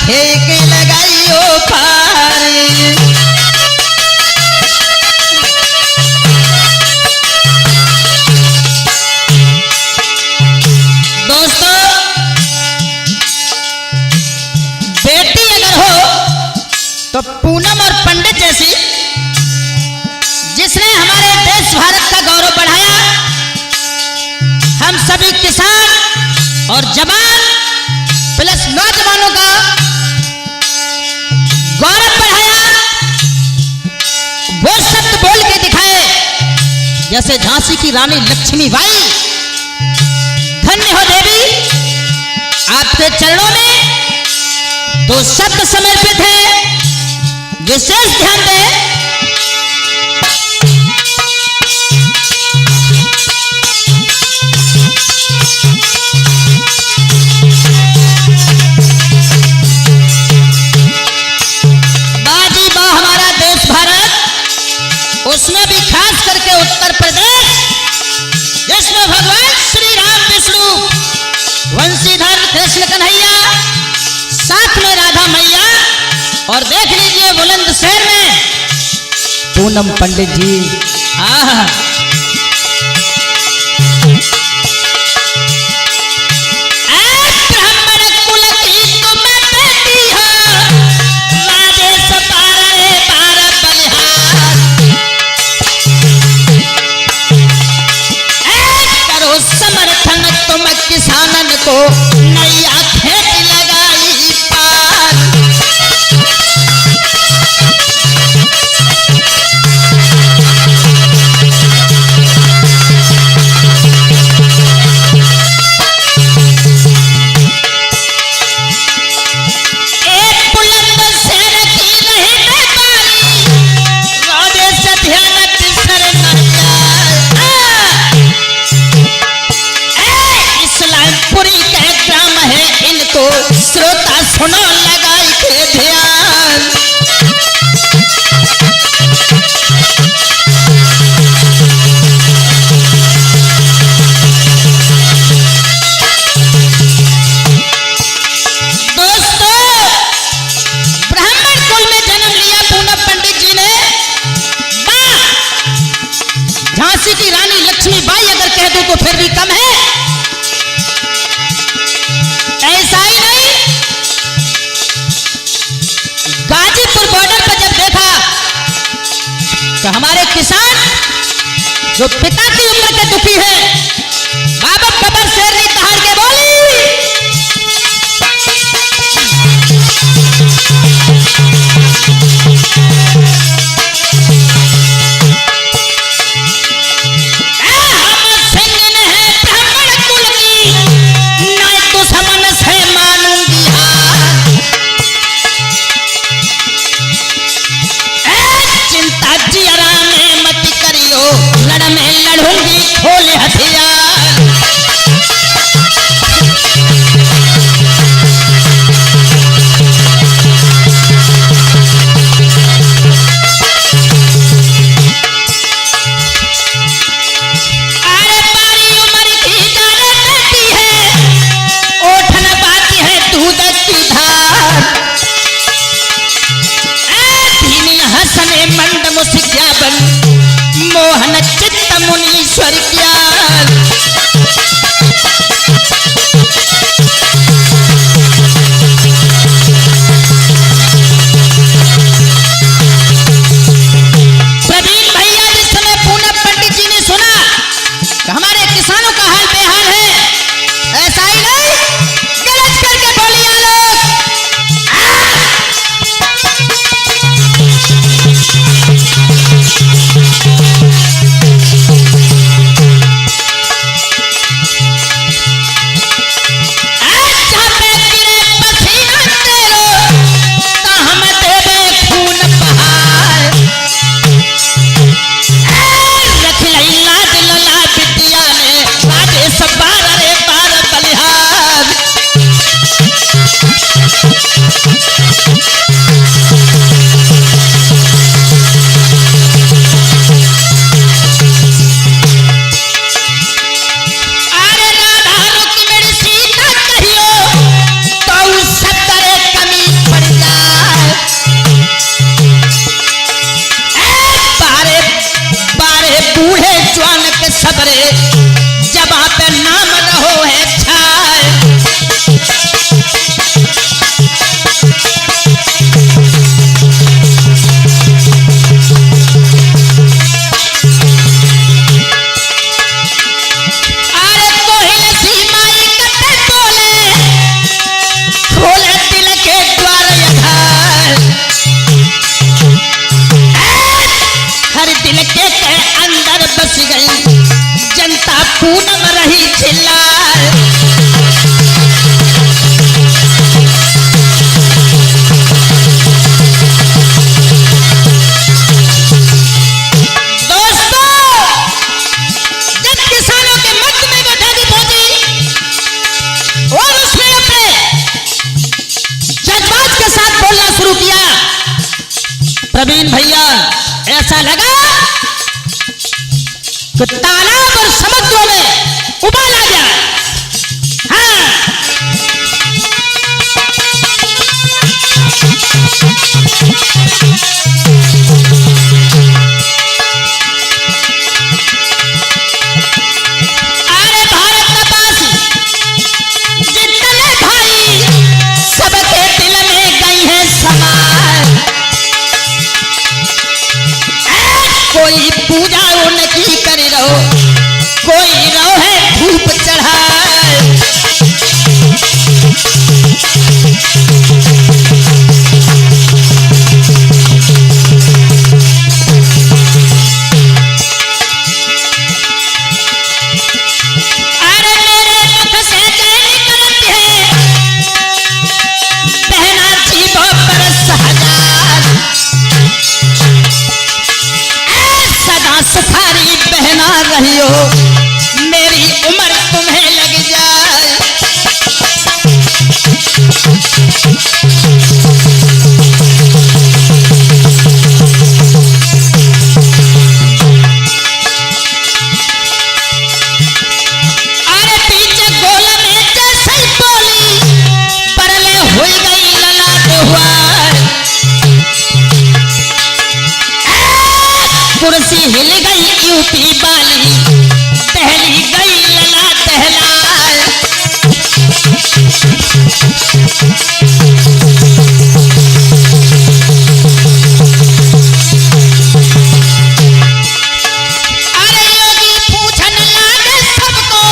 आंखें के लगाइयो पारी। दोस्तों, बेटी अगर हो तो पूनम और पंडित जैसी, जिसने हमारे देश भारत का गौरव बढ़ाया, हम सभी किसान और जवान प्लस नौजवानों का गौरव बढ़ाया, वो शब्द बोल के दिखाए जैसे झांसी की रानी लक्ष्मीबाई। धन्य हो देवी, आपके चरणों में दो शब्द समर्पित है, विशेष ध्यान दें। उसमें भी खास करके उत्तर प्रदेश, जिसमें भगवान श्री राम विष्णु वंशीधर कृष्ण कन्हैया, साथ में राधा मैया, और देख लीजिए बुलंदशहर में पूनम पंडित जी। ब्राह्मण कुल की तुम बेटी हो, राजेश पारे पार बलिहार। समर्थन तुम किसानन को नैया खेती लगाई पार। एक बुलंदशहर की रही व्यापारी, राधे से ध्यान तिसर नैया। पुरी के ग्राम है इनको, श्रोता सुनो लगाई के ध्यान। दोस्तों, ब्राह्मण कुल में जन्म लिया पूनम पंडित जी ने। झांसी की रानी लक्ष्मीबाई अगर कह दूं तो फिर भी कम है। ऐसा ही नहीं, गाजीपुर बॉर्डर पर जब देखा तो हमारे किसान जो पिता की उम्र के दुखी है, बाबा कबर शेरनी दहाड़ के बोली, लड़ में लड़ूंगी खोले हथियार। सबरे जबा पे नाम रहो है छाए। अरे कोहिल सी माई कते बोले खोले दिल के द्वार यथार। हर दिल के अंदर बस गई जनता पूनम रही चिल्लाए। दोस्तों, जब किसानों के मत में बैठा पहुंची और उसने अपने जज्बात के साथ बोलना शुरू किया, प्रवीण भैया ऐसा लगा कि तालाब और समुद्रों में उबाल आ गया। हाँ। अरे भारतवासी जितने भाई सबके दिल में गई है समाए। कोई पूजा उनकी कर रहो, कोई रहो है धूप चढ़ाए। अरे मेरे मुख से जय करती है बहना जीवों पर सहजार। सदा सुखारी बहना रहियो मेरी उम्र तुम्हें लग जाए। अरे पीछे गोल में जैसे ही बोली परले हो गई ललाट हुआ। कुर्सी हिल गई यूपी वाली टहली गई लला टहलाए। अरे योगी पूछने लगे सबको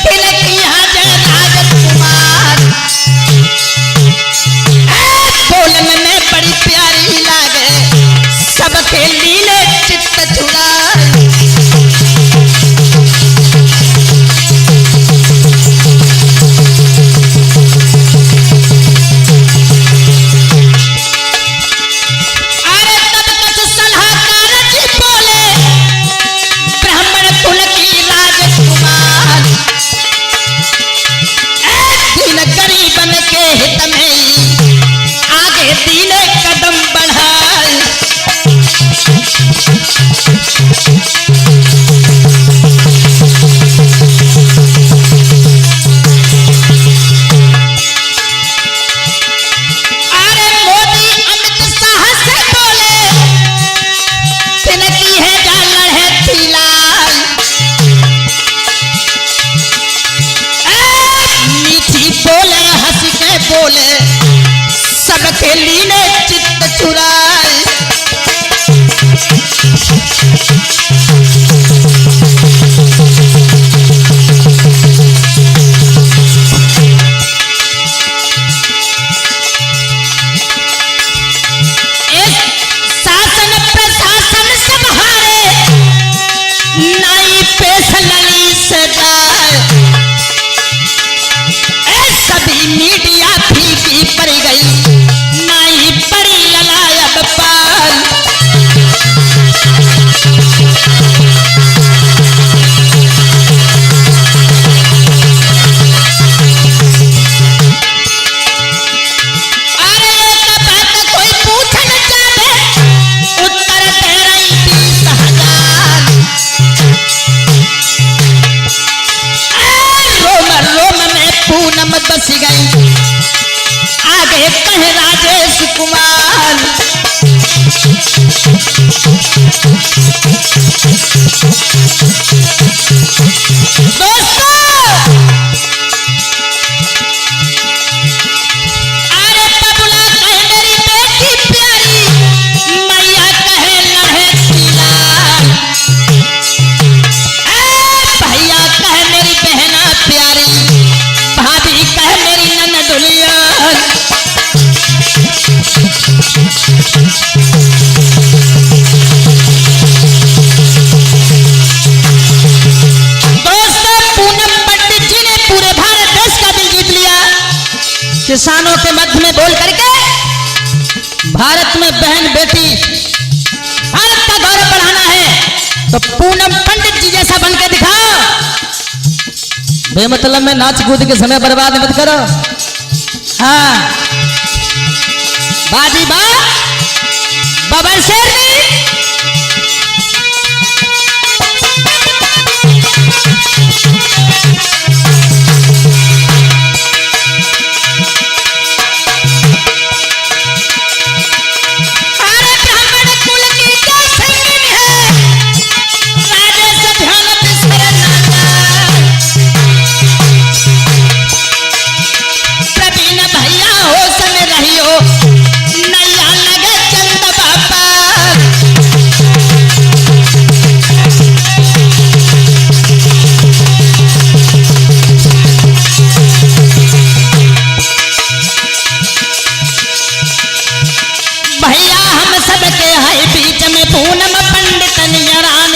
किनकी हाजर राजकुमार। बोलने में बड़ी प्यारी लागे सबके लीले चित्त चुराए। अरे तब कुछ सलाहकार जी बोले ब्राह्मण कुल की राजकुमार। दीन गरीबन के हित में आगे दीने कदम बढ़ाए। अरे मोदी अमित शाह से बोले तिनकी है जा लड़े तिलाल। मीठी बोले हंस के बोले सबके लीने चित्त चुराए। शासन प्रशासन सब हारे नाई पेश लली से जाए। सभी मीडिया फीकी पड़ गई नाई पड़ी ललायब पाल। अरे एक बात कोई पूछना चाहे उत्तर दे रही 20,000। रोम रोम में पूनम बस गई आगे कह राजेश कुमार। किसानों के मध्य में बोल करके भारत में बहन बेटी भारत का गौरव बढ़ाना है तो पूनम पंडित जी जैसा बन के दिखाओ। बेमतलब में नाच कूद के समय बर्बाद मत करो। हाँ बाजी बा बबर शेर